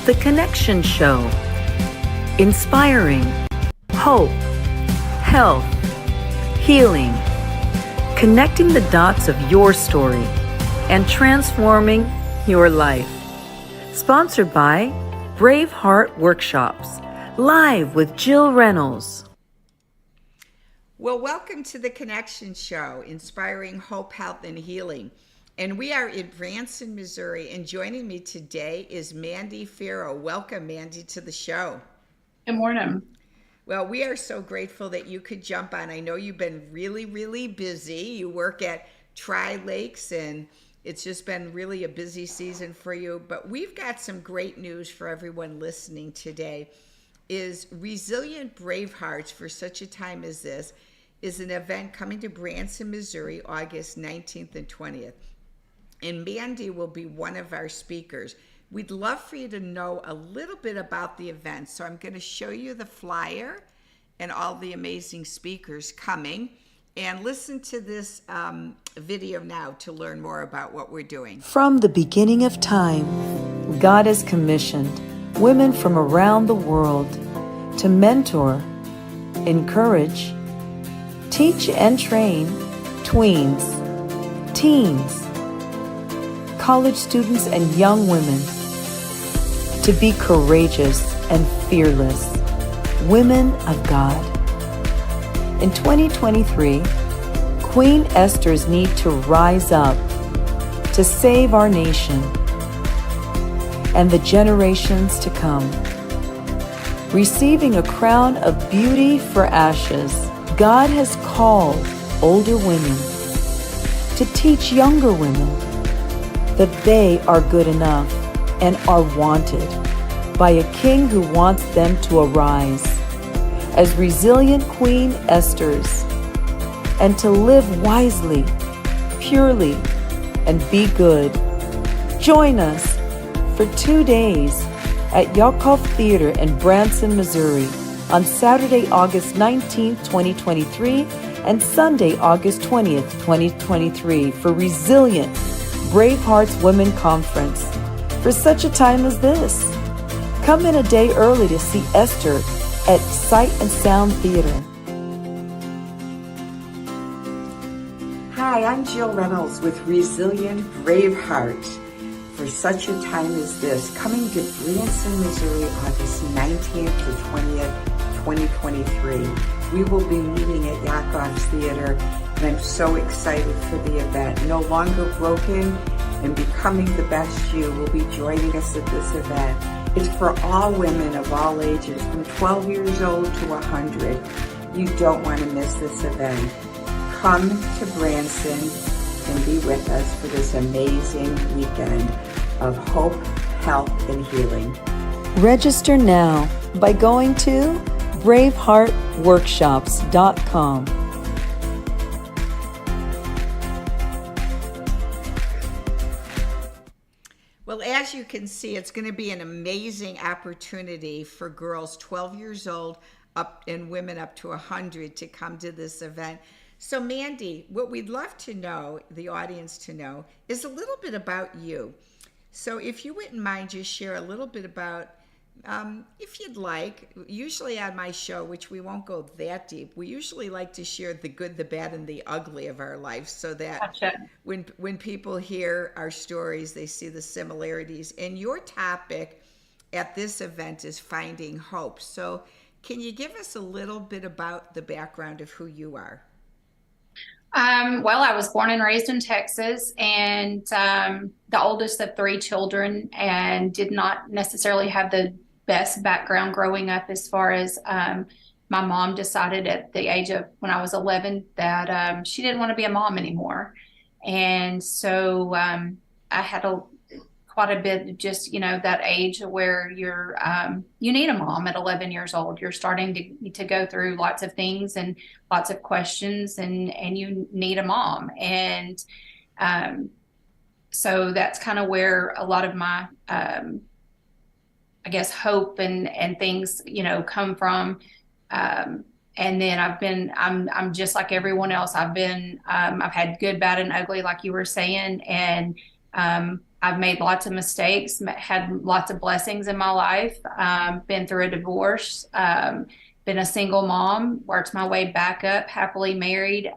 The Connection Show. Inspiring hope, health, healing, connecting the dots of your story and transforming your life. Sponsored by Braveheart Workshops, live with Jill Reynolds. Well, welcome to the Connection Show, inspiring hope, health, and healing. And we are in Branson, Missouri, and joining me today is Mandy Farrow. Welcome, Mandy, to the show. Good morning. Well, we are so grateful that you could jump on. I know you've been really, really busy. You work at Tri-Lakes, and it's just been really a busy season for you. But we've got some great news for everyone listening today. Is Resilient Bravehearts for Such a Time as This is an event coming to Branson, Missouri, August 19th and 20th. And Mandy will be one of our speakers. We'd love for you to know a little bit about the event. So I'm going to show you the flyer and all the amazing speakers coming. And listen to this video now to learn more about what we're doing. From the beginning of time, God has commissioned women from around the world to mentor, encourage, teach and train tweens, teens, college students, and young women to be courageous and fearless women of God. In 2023, Queen Esther's need to rise up to save our nation and the generations to come. Receiving a crown of beauty for ashes, God has called older women to teach younger women that they are good enough and are wanted by a king who wants them to arise as resilient Queen Esthers and to live wisely, purely, and be good. Join us for 2 days at Yakov Theater in Branson, Missouri on Saturday, August 19th, 2023 and Sunday, August 20th, 2023 for Resilient Bravehearts Women Conference. For such a time as this, come in a day early to see Esther at Sight and Sound Theater. Hi, I'm Jill Reynolds with Resilient Braveheart for Such a Time as This, coming to Branson, Missouri, August 19th to 20th, 2023. We will be meeting at Yakov's Theater, and I'm so excited for the event. No Longer Broken and Becoming the Best You will be joining us at this event. It's for all women of all ages, from 12 years old to 100. You don't want to miss this event. Come to Branson and be with us for this amazing weekend of hope, health, and healing. Register now by going to braveheartworkshops.com. Well, as you can see, it's going to be an amazing opportunity for girls 12 years old up and women up to 100 to come to this event. So Mandy, what we'd love to know, the audience to know, is a little bit about you. So if you wouldn't mind, just share a little bit about, if you'd like, usually on my show, which we won't go that deep, we usually like to share the good, the bad, and the ugly of our life so that Gotcha. when people hear our stories, they see the similarities. And your topic at this event is finding hope. So can you give us a little bit about the background of who you are? Well, I was born and raised in Texas, and the oldest of 3 children, and did not necessarily have the best background growing up as far as my mom decided at the age of when I was 11 that she didn't want to be a mom anymore. And so I had quite a bit of just, that age where you need a mom at 11 years old. You're starting to go through lots of things and lots of questions, and you need a mom. And so that's kind of where a lot of my, I guess, hope and things, come from. And then I'm just like everyone else. I've had good, bad, and ugly, like you were saying. And I've made lots of mistakes, had lots of blessings in my life, been through a divorce, been a single mom, worked my way back up, happily married,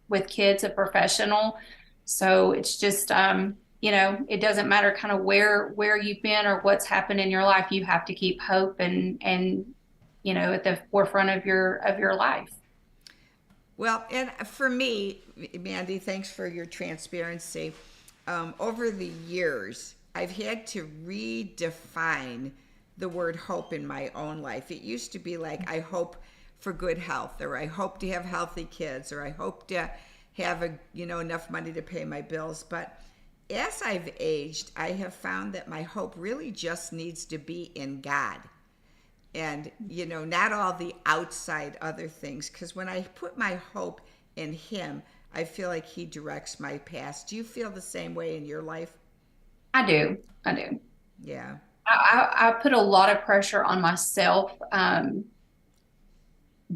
with kids, a professional. So it's just, it doesn't matter kind of where you've been or what's happened in your life. You have to keep hope and at the forefront of your life. Well, and for me, Mandy, thanks for your transparency. Over the years, I've had to redefine the word hope in my own life. It used to be like, I hope for good health, or I hope to have healthy kids, or I hope to have enough money to pay my bills. But as I've aged, I have found that my hope really just needs to be in God. And, not all the outside other things. Because when I put my hope in Him, I feel like He directs my path. Do you feel the same way in your life? I do. Yeah. I put a lot of pressure on myself,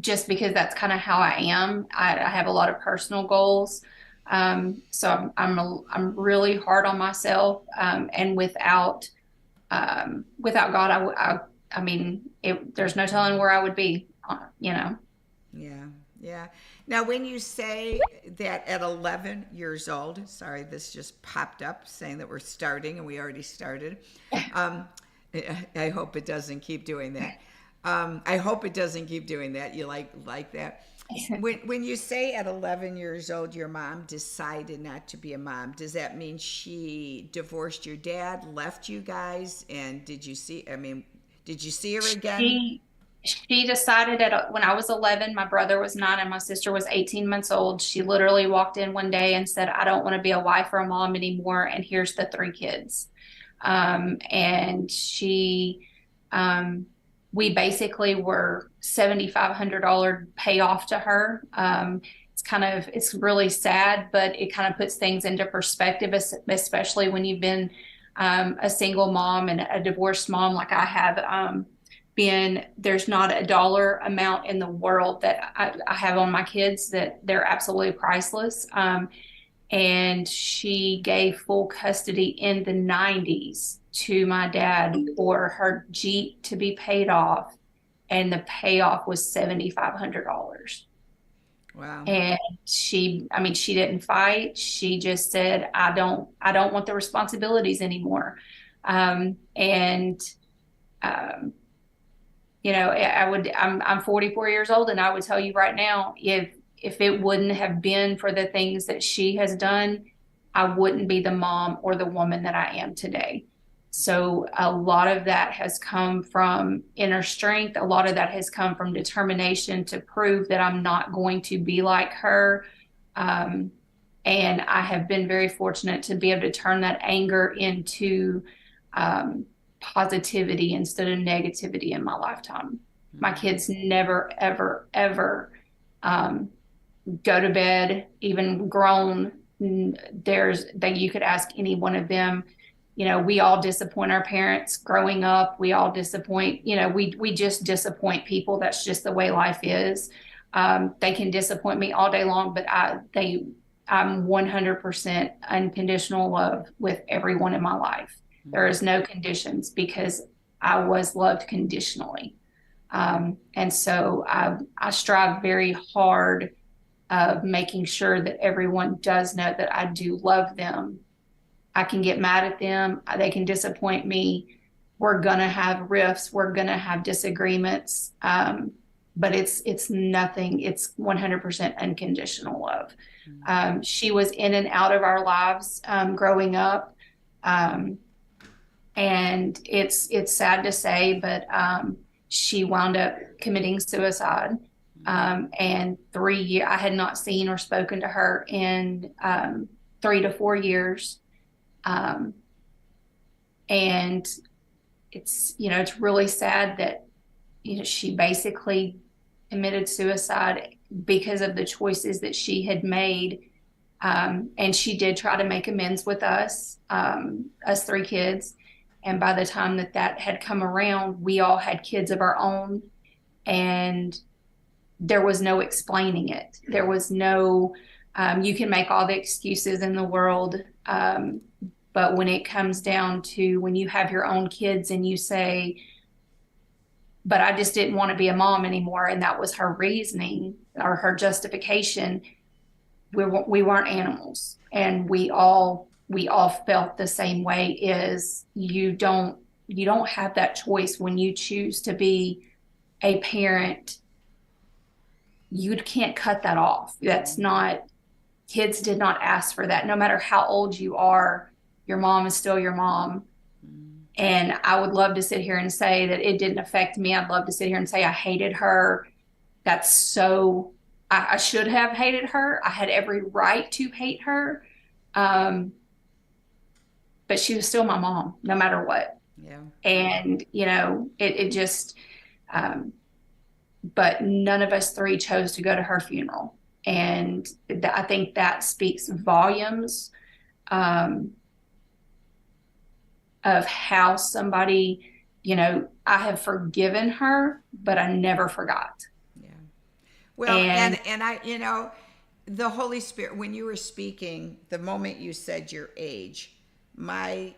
just because that's kind of how I am. I have a lot of personal goals. So I'm really hard on myself. And without God, I mean, there's no telling where I would be, Yeah. Yeah. Now, when you say that at 11 years old, sorry, this just popped up saying that we're starting and we already started. I hope it doesn't keep doing that. I hope it doesn't keep doing that. You like that? When you say at 11 years old, your mom decided not to be a mom, does that mean she divorced your dad, left you guys, and did you see her again? She decided when I was 11, my brother was 9 and my sister was 18 months old. She literally walked in one day and said, I don't want to be a wife or a mom anymore. And here's the 3 kids. And we basically were $7,500 payoff to her. It's really sad, but it kind of puts things into perspective, especially when you've been a single mom and a divorced mom like I have. There's not a dollar amount in the world that I have on my kids that they're absolutely priceless. And she gave full custody in the 90s to my dad for her Jeep to be paid off. And the payoff was $7,500. Wow. And she didn't fight. She just said, I don't want the responsibilities anymore. I'm 44 years old, and I would tell you right now, if it wouldn't have been for the things that she has done, I wouldn't be the mom or the woman that I am today. So a lot of that has come from inner strength. A lot of that has come from determination to prove that I'm not going to be like her. And I have been very fortunate to be able to turn that anger into positivity instead of negativity in my lifetime. My kids never, ever, ever go to bed, even grown. You could ask any one of them. We all disappoint our parents growing up. We all disappoint, we just disappoint people. That's just the way life is. They can disappoint me all day long, but I'm 100% unconditional love with everyone in my life. There is no conditions because I was loved conditionally. And so I strive very hard of making sure that everyone does know that I do love them. I can get mad at them. They can disappoint me. We're going to have rifts. We're going to have disagreements. But it's nothing. It's 100% unconditional love. She was in and out of our lives growing up. And it's sad to say, but she wound up committing suicide. And 3 years, I had not seen or spoken to her in 3 to 4 years. And it's really sad that, she basically committed suicide because of the choices that she had made. And she did try to make amends with us 3 kids. And by the time that had come around, we all had kids of our own, and there was no explaining it. There was no, you can make all the excuses in the world, But when it comes down to when you have your own kids and you say, but I just didn't want to be a mom anymore, and that was her reasoning or her justification, we weren't animals, and we all felt the same way. Is you don't have that choice when you choose to be a parent. You can't cut that off. That's not, kids did not ask for that. No matter how old you are, your mom is still your mom. And I would love to sit here and say that it didn't affect me. I'd love to sit here and say I hated her. That's so, I should have hated her. I had every right to hate her. But she was still my mom, no matter what. Yeah. And, you know, it just, but none of us three chose to go to her funeral. And I think that speaks volumes of how somebody, you know, I have forgiven her, but I never forgot. Yeah. Well, and I, you know, the Holy Spirit, when you were speaking, the moment you said your age, I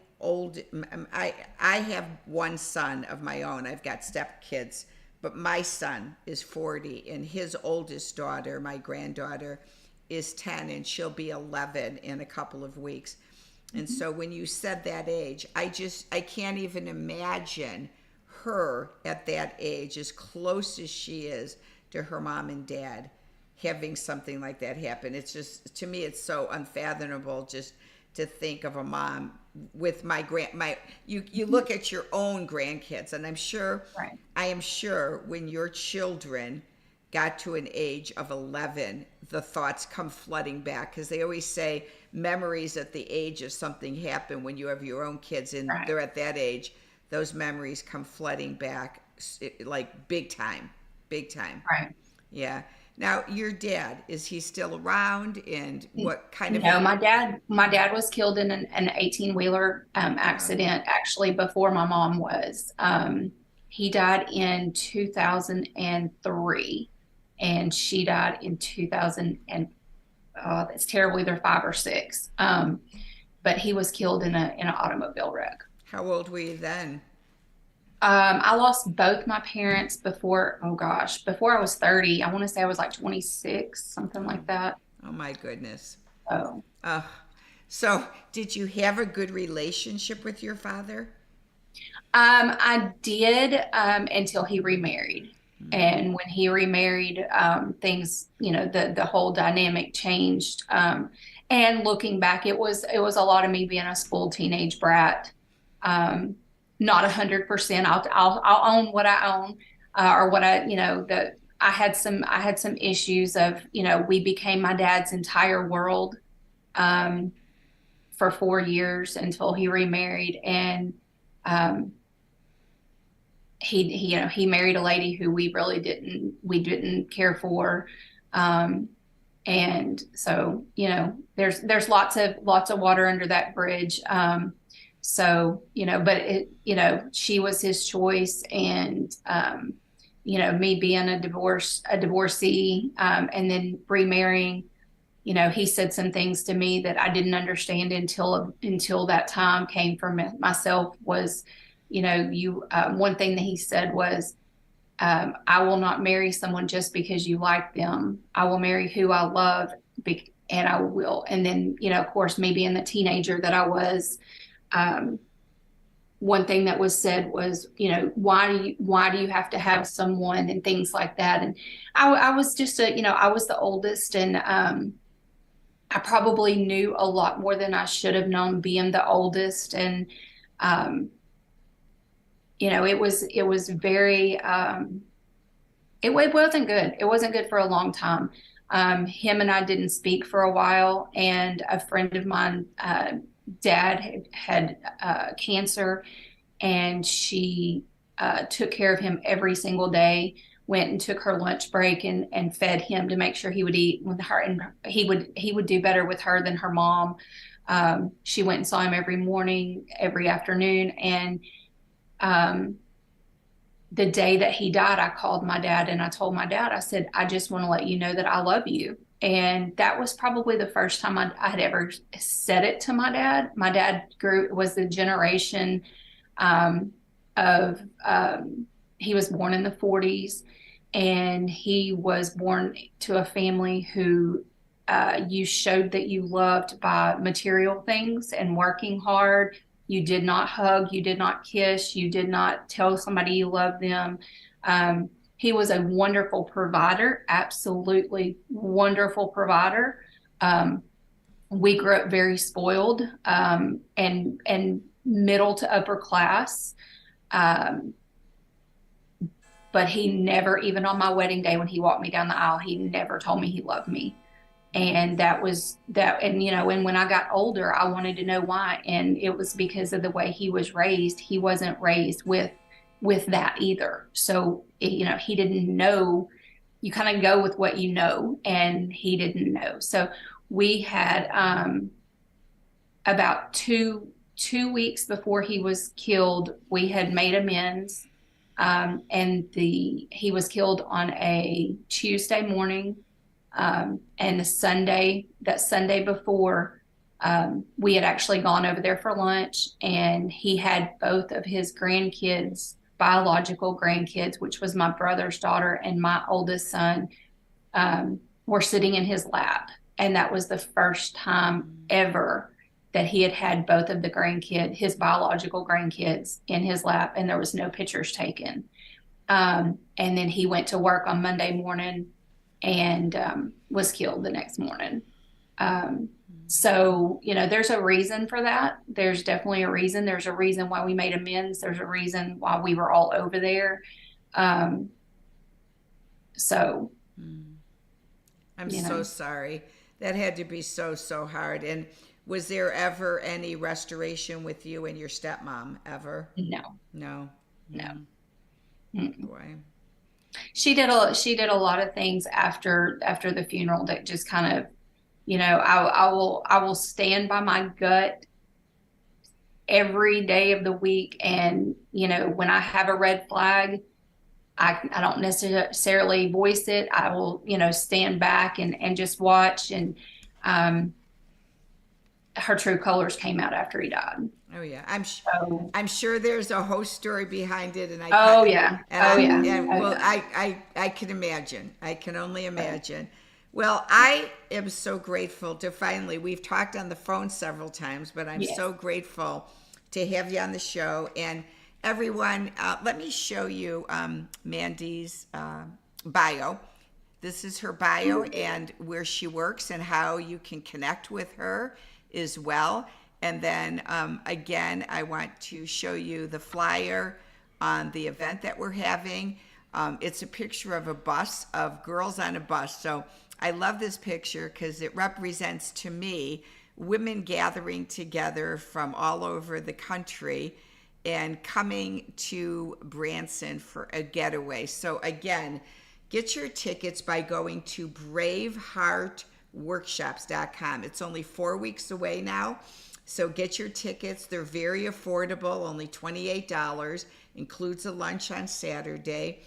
have one son of my own. I've got stepkids, but my son is 40, and his oldest daughter, my granddaughter, is 10, and she'll be 11 in a couple of weeks. And so when you said that age, I can't even imagine her at that age, as close as she is to her mom and dad, having something like that happen. It's just, to me, it's so unfathomable just to think of a mom with you look at your own grandkids, and I'm sure, right. I am sure when your children got to an age of 11, the thoughts come flooding back, because they always say memories at the age of something happen. When you have your own kids and right. they're at that age, those memories come flooding back like big time. Right. Yeah. Now, your dad, is he still around, and what kind of... No, my dad was killed in an 18-wheeler accident, actually, before my mom was. He died in 2003, and she died in 2000, and that's terrible, either 5 or 6. But he was killed in an automobile wreck. How old were you then? I lost both my parents before I was 30. I want to say I was like 26, something like that. Oh my goodness. Oh. So did you have a good relationship with your father? I did until he remarried. Mm-hmm. And when he remarried, things, you know, the whole dynamic changed. And looking back, it was a lot of me being a spoiled teenage brat. Not 100%. I'll own what I own, or what I, you know, that I had some issues of, you know, we became my dad's entire world, for 4 years until he remarried. And, he married a lady who we didn't care for. And so, you know, there's lots of water under that bridge. So, you know, but she was his choice, and, you know, me being a divorcee, and then remarrying, you know, he said some things to me that I didn't understand until that time came from myself. Was, you know, one thing that he said was, I will not marry someone just because you like them. I will marry who I love, and I will. And then, you know, of course, me being the teenager that I was, one thing that was said was, you know, why do you have to have someone, and things like that. And I was just I was the oldest, and I probably knew a lot more than I should have known, being the oldest. And you know, it was very it wasn't good. It wasn't good for a long time. Him and I didn't speak for a while, and a friend of mine, dad had cancer, and she took care of him every single day, went and took her lunch break and fed him to make sure he would eat with her, and he would do better with her than her mom. She went and saw him every morning, every afternoon. And the day that he died, I called my dad, and I told my dad, I said, I just want to let you know that I love you. And that was probably the first time I had ever said it to my dad. My dad was the generation he was born in the 40s, and he was born to a family who you showed that you loved by material things and working hard. You did not hug, you did not kiss, you did not tell somebody you loved them. He was a wonderful provider, absolutely wonderful provider. We grew up very spoiled, and middle to upper class. But he never, even on my wedding day when he walked me down the aisle, he never told me he loved me. And that was that. And, you know, and when I got older, I wanted to know why. And it was because of the way he was raised. He wasn't raised with that either. So, you know, he didn't know. You kind of go with what you know, and he didn't know. So we had about two weeks before he was killed, we had made amends. And he was killed on a Tuesday morning. And that Sunday before, we had actually gone over there for lunch, and he had both of his grandkids, biological grandkids, which was my brother's daughter and my oldest son, were sitting in his lap. And that was the first time ever that he had both of his biological grandkids in his lap, and there was no pictures taken. And then he went to work on Monday morning and was killed the next morning. So, you know, there's a reason for that. There's definitely a reason. There's a reason why we made amends. There's a reason why we were all over there. I'm so sorry. That had to be so hard. And was there ever any restoration with you and your stepmom ever? No. Boy. She did a lot of things after the funeral that just kind of, you know, I will stand by my gut every day of the week. And, you know, when I have a red flag, I don't necessarily voice it. I will, you know, stand back and just watch. And her true colors came out after he died. Oh yeah, I'm sure there's a whole story behind it, and I can imagine. I can only imagine. Well, I am so grateful to finally. We've talked on the phone several times, but I'm so grateful to have you on the show. And everyone, let me show you Mandy's bio. This is her bio and where she works and how you can connect with her as well. And then again, I want to show you the flyer on the event that we're having. It's a picture of a bus, of girls on a bus. So I love this picture because it represents to me women gathering together from all over the country and coming to Branson for a getaway. So again, get your tickets by going to braveheartworkshops.com. It's only 4 weeks away now. So get your tickets. They're very affordable, only $28, includes a lunch on Saturday.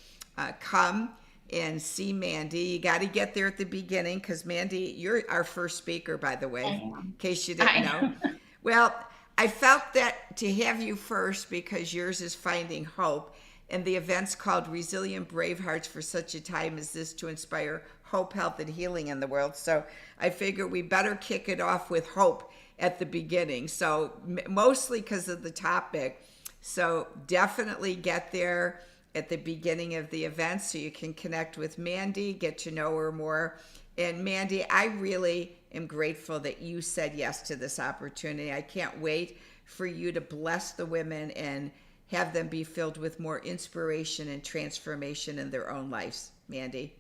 Come and see Mandy. You got to get there at the beginning because Mandy, you're our first speaker, by the way, in case you didn't know. Well, I felt that to have you first because yours is Finding Hope, and the event's called Resilient Bravehearts for Such a Time as This to inspire hope, health, and healing in the world. So I figure we better kick it off with hope at the beginning. So mostly because of the topic. So definitely get there at the beginning of the event so you can connect with Mandy, get to know her more. And Mandy, I really am grateful that you said yes to this opportunity. I can't wait for you to bless the women and have them be filled with more inspiration and transformation in their own lives. Mandy.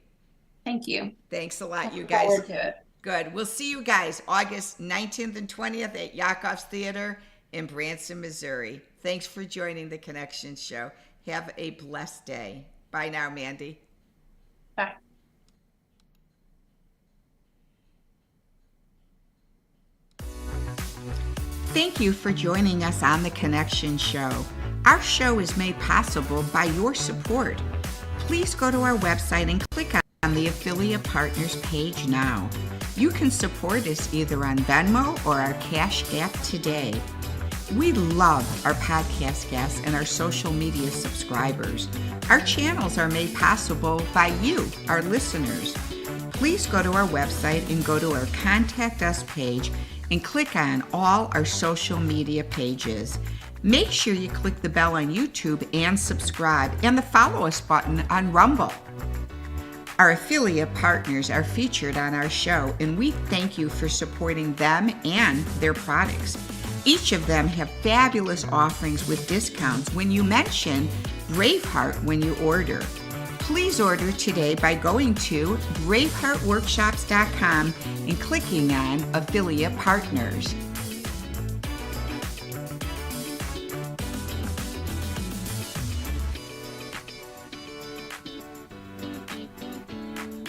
Thank you. Thanks a lot, you guys. Forward to it. Good. We'll see you guys August 19th and 20th at Yakov's Theater in Branson, Missouri. Thanks for joining the Connection Show. Have a blessed day. Bye now, Mandy. Bye. Thank you for joining us on the Connection Show. Our show is made possible by your support. Please go to our website and click on on the Affiliate Partners page now. You can support us either on Venmo or our Cash App today. We love our podcast guests and our social media subscribers. Our channels are made possible by you, our listeners. Please go to our website and go to our Contact Us page and click on all our social media pages. Make sure you click the bell on YouTube and subscribe, and the follow us button on Rumble. Our affiliate partners are featured on our show, and we thank you for supporting them and their products. Each of them have fabulous offerings with discounts when you mention Braveheart when you order. Please order today by going to braveheartworkshops.com and clicking on Affiliate Partners.